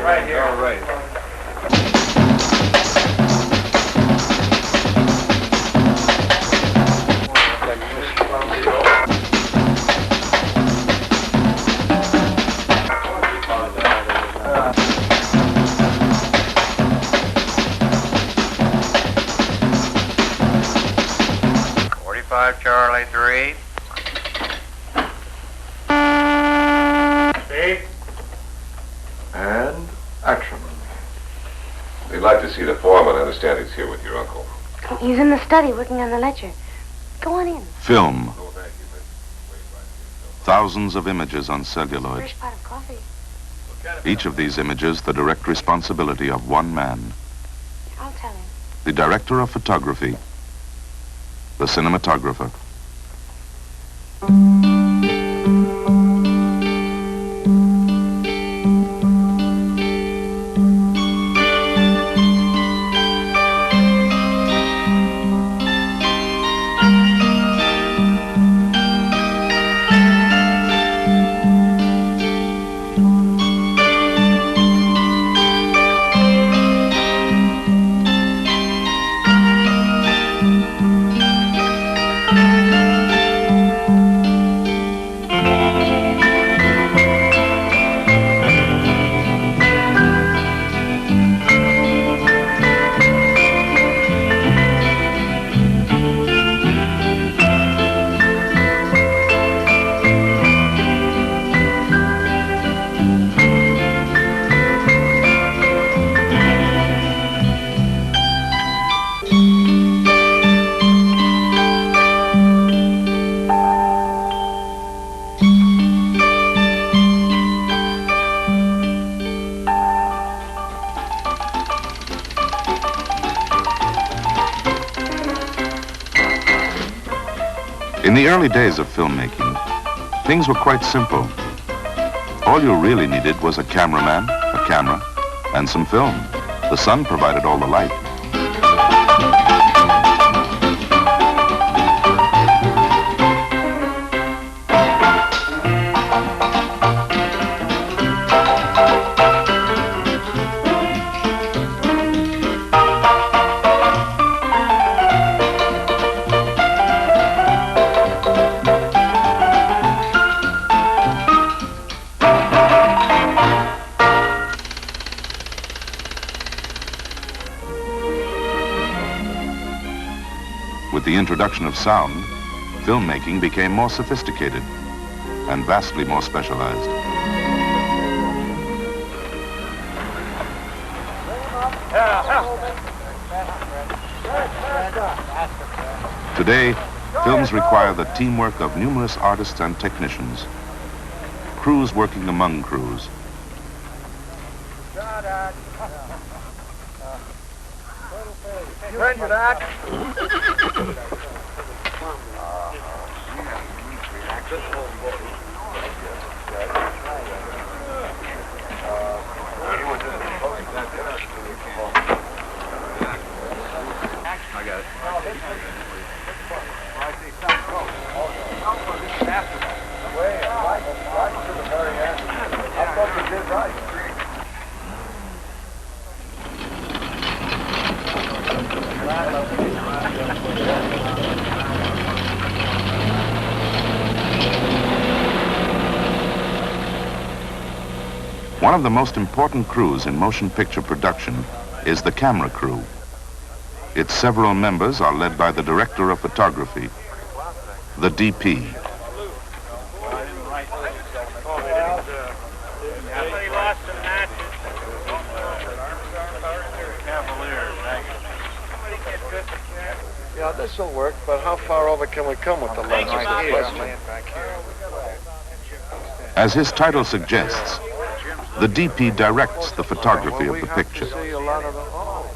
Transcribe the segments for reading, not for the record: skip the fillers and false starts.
Right here. All right. Charlie 3. Steve? And action. We'd like to see the foreman. I understand he's here with your uncle. He's in the study working on the ledger. Go on in. Film. Thousands of images on celluloid. Fresh pot of coffee. Each of these images the direct responsibility of one man. I'll tell him. The director of photography. The cinematographer. In the early days of filmmaking, things were quite simple. All you really needed was a cameraman, a camera, and some film. The sun provided all the light. With the introduction of sound, filmmaking became more sophisticated and vastly more specialized. Today, films require the teamwork of numerous artists and technicians, crews working among crews. Turn your back. I got it. I thought you did right. One of the most important crews in motion picture production is the camera crew. Its several members are led by the director of photography, the DP. Yeah, this will work, but how far over can we come with the lens? Right here. As his title suggests, the DP directs the photography of the picture,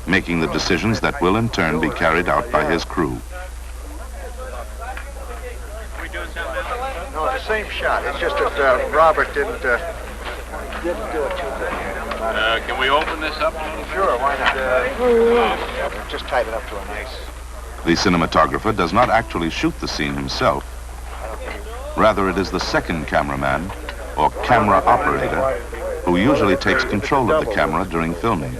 making the decisions that will in turn be carried out by his crew. No, it's the same shot. It's just that Robert didn't do it too good. Can we open this up a little bit? Sure, why not? Just tighten it up to a nice. The cinematographer does not actually shoot the scene himself. Rather, it is the second cameraman, or camera operator, who usually takes control of the camera during filming.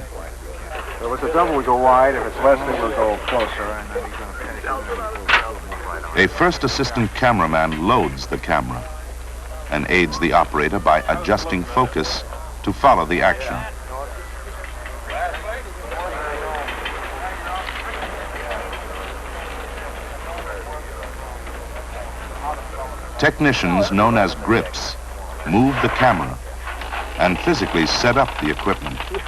So if it's a double, we go wide. If it's less, then we'll go closer. A first assistant cameraman loads the camera and aids the operator by adjusting focus to follow the action. Technicians known as grips move the camera and physically set up the equipment. You're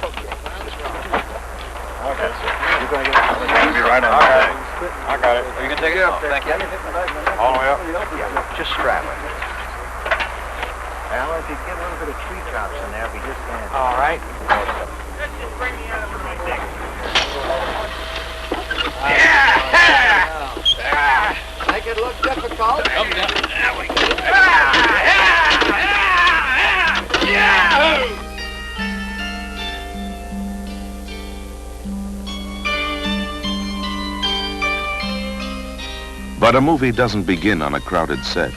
going to be right on. I got it. You can take it off. Thank you. All the way up? Yeah, just strap it. Alan, if you get a little bit of tree tops in there, be just fantastic. All right. Make it look difficult. Come down. There we go. But a movie doesn't begin on a crowded set.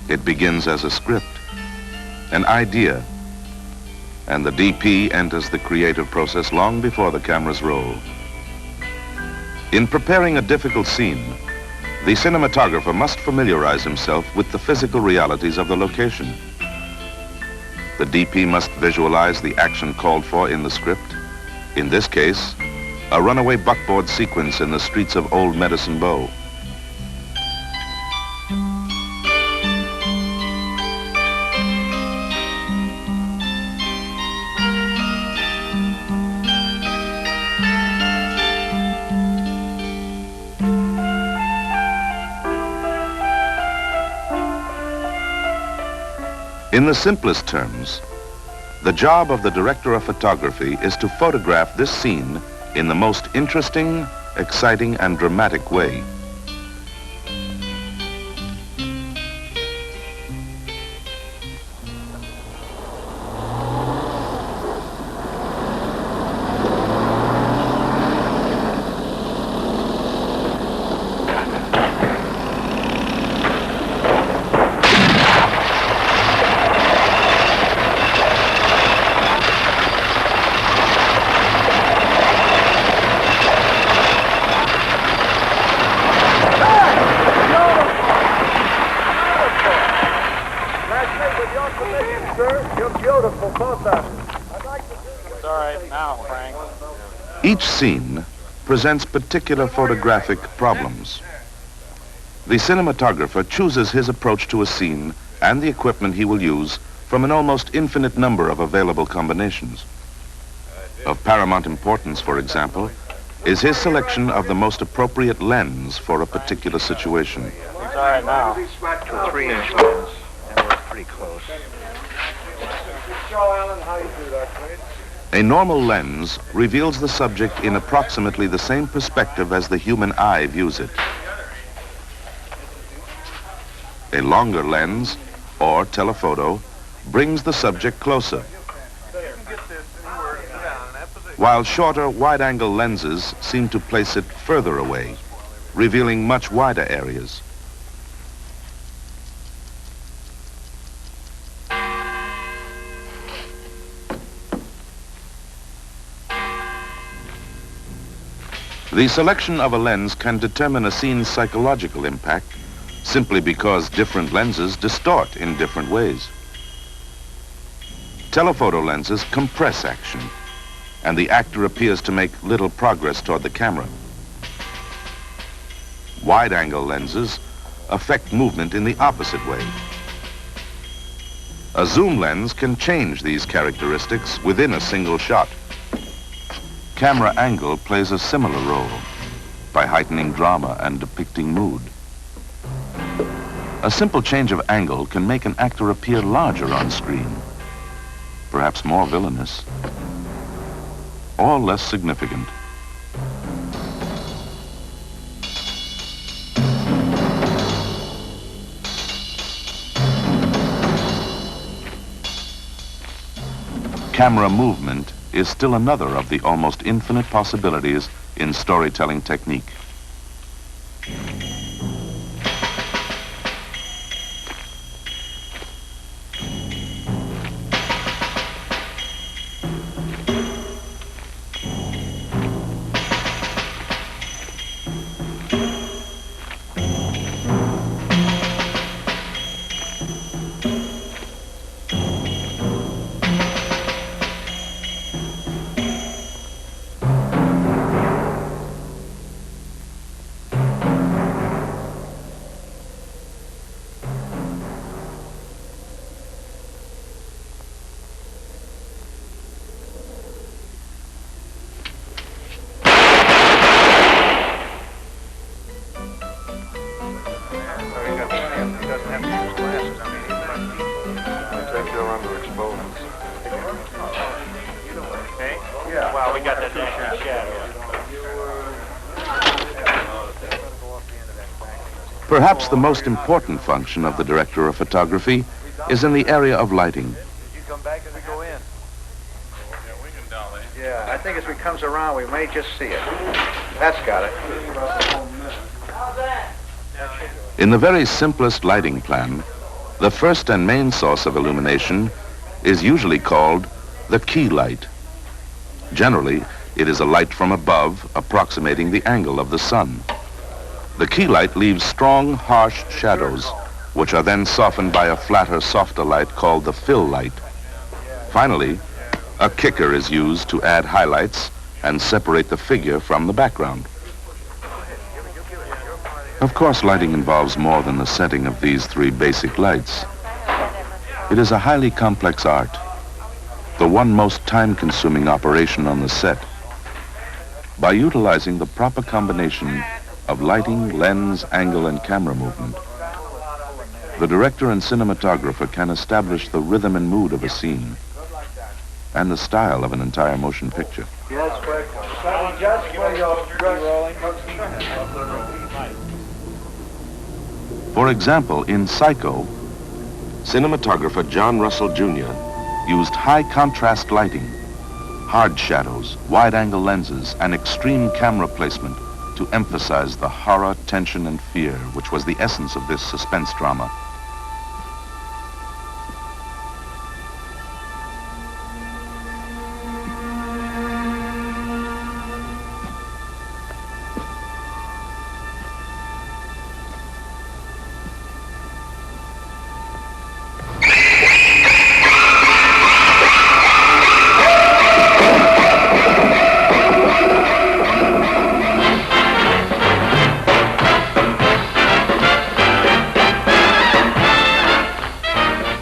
It begins as a script, an idea, and the DP enters the creative process long before the cameras roll. In preparing a difficult scene, the cinematographer must familiarize himself with the physical realities of the location. The DP must visualize the action called for in the script. In this case, a runaway buckboard sequence in the streets of Old Medicine Bow. In the simplest terms, the job of the director of photography is to photograph this scene in the most interesting, exciting, and dramatic way. Each scene presents particular photographic problems. The cinematographer chooses his approach to a scene and the equipment he will use from an almost infinite number of available combinations. Of paramount importance, for example, is his selection of the most appropriate lens for a particular situation. It's all right now. To a 3-inch lens, and we're pretty close. Show Alan how you do that, please. A normal lens reveals the subject in approximately the same perspective as the human eye views it. A longer lens, or telephoto, brings the subject closer, while shorter wide-angle lenses seem to place it further away, revealing much wider areas. The selection of a lens can determine a scene's psychological impact simply because different lenses distort in different ways. Telephoto lenses compress action, and the actor appears to make little progress toward the camera. Wide-angle lenses affect movement in the opposite way. A zoom lens can change these characteristics within a single shot. Camera angle plays a similar role by heightening drama and depicting mood. A simple change of angle can make an actor appear larger on screen, perhaps more villainous, or less significant. Camera movement is still another of the almost infinite possibilities in storytelling technique. Oh, we got that damn shadow. Perhaps the most important function of the director of photography is in the area of lighting. Did you come back as we go in? Yeah, I think as we comes around, we may just see it. That's got it. In the very simplest lighting plan, the first and main source of illumination is usually called the key light. Generally, it is a light from above approximating the angle of the sun. The key light leaves strong, harsh shadows, which are then softened by a flatter, softer light called the fill light. Finally, a kicker is used to add highlights and separate the figure from the background. Of course, lighting involves more than the setting of these three basic lights. It is a highly complex art, the one most time-consuming operation on the set. By utilizing the proper combination of lighting, lens, angle, and camera movement, the director and cinematographer can establish the rhythm and mood of a scene and the style of an entire motion picture. Yes, quick. Just where you're rolling. For example, in Psycho, cinematographer John Russell Jr. used high contrast lighting, hard shadows, wide-angle lenses, and extreme camera placement to emphasize the horror, tension, and fear, which was the essence of this suspense drama.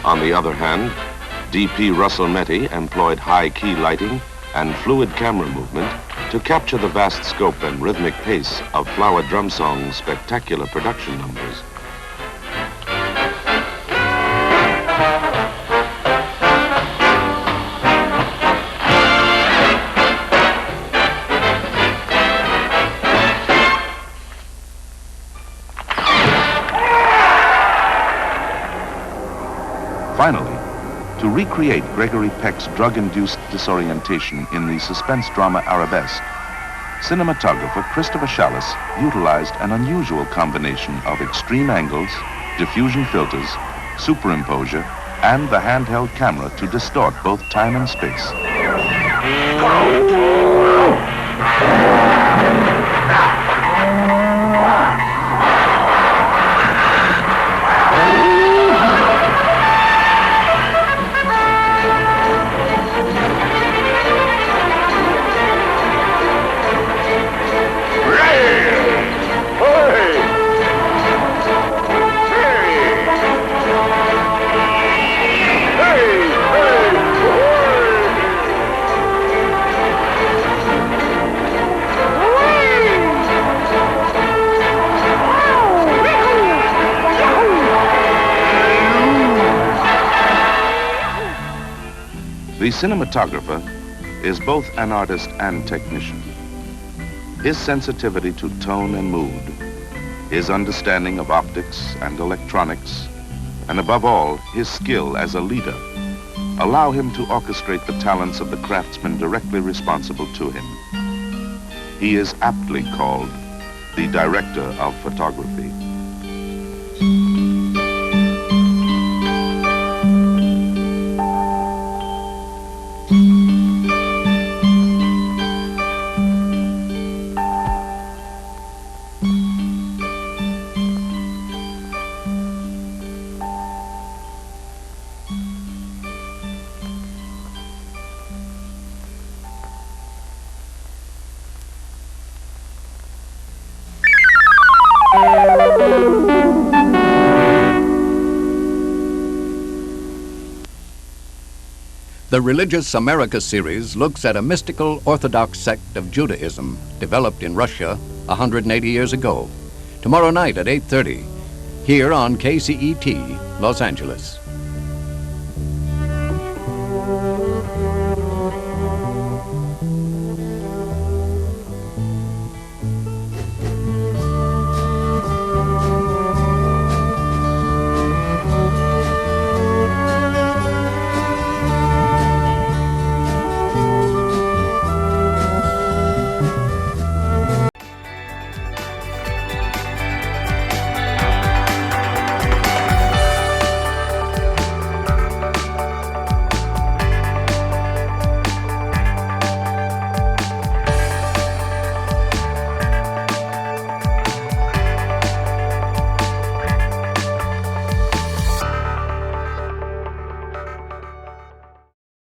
On the other hand, D.P. Russell Metty employed high-key lighting and fluid camera movement to capture the vast scope and rhythmic pace of Flower Drum Song's spectacular production numbers. Finally, to recreate Gregory Peck's drug-induced disorientation in the suspense drama Arabesque, cinematographer Christopher Shallis utilized an unusual combination of extreme angles, diffusion filters, superimposure, and the handheld camera to distort both time and space. The cinematographer is both an artist and technician. His sensitivity to tone and mood, his understanding of optics and electronics, and above all, his skill as a leader, allow him to orchestrate the talents of the craftsmen directly responsible to him. He is aptly called the director of photography. The Religious America series looks at a mystical Orthodox sect of Judaism developed in Russia 180 years ago. Tomorrow night at 8:30, here on KCET, Los Angeles.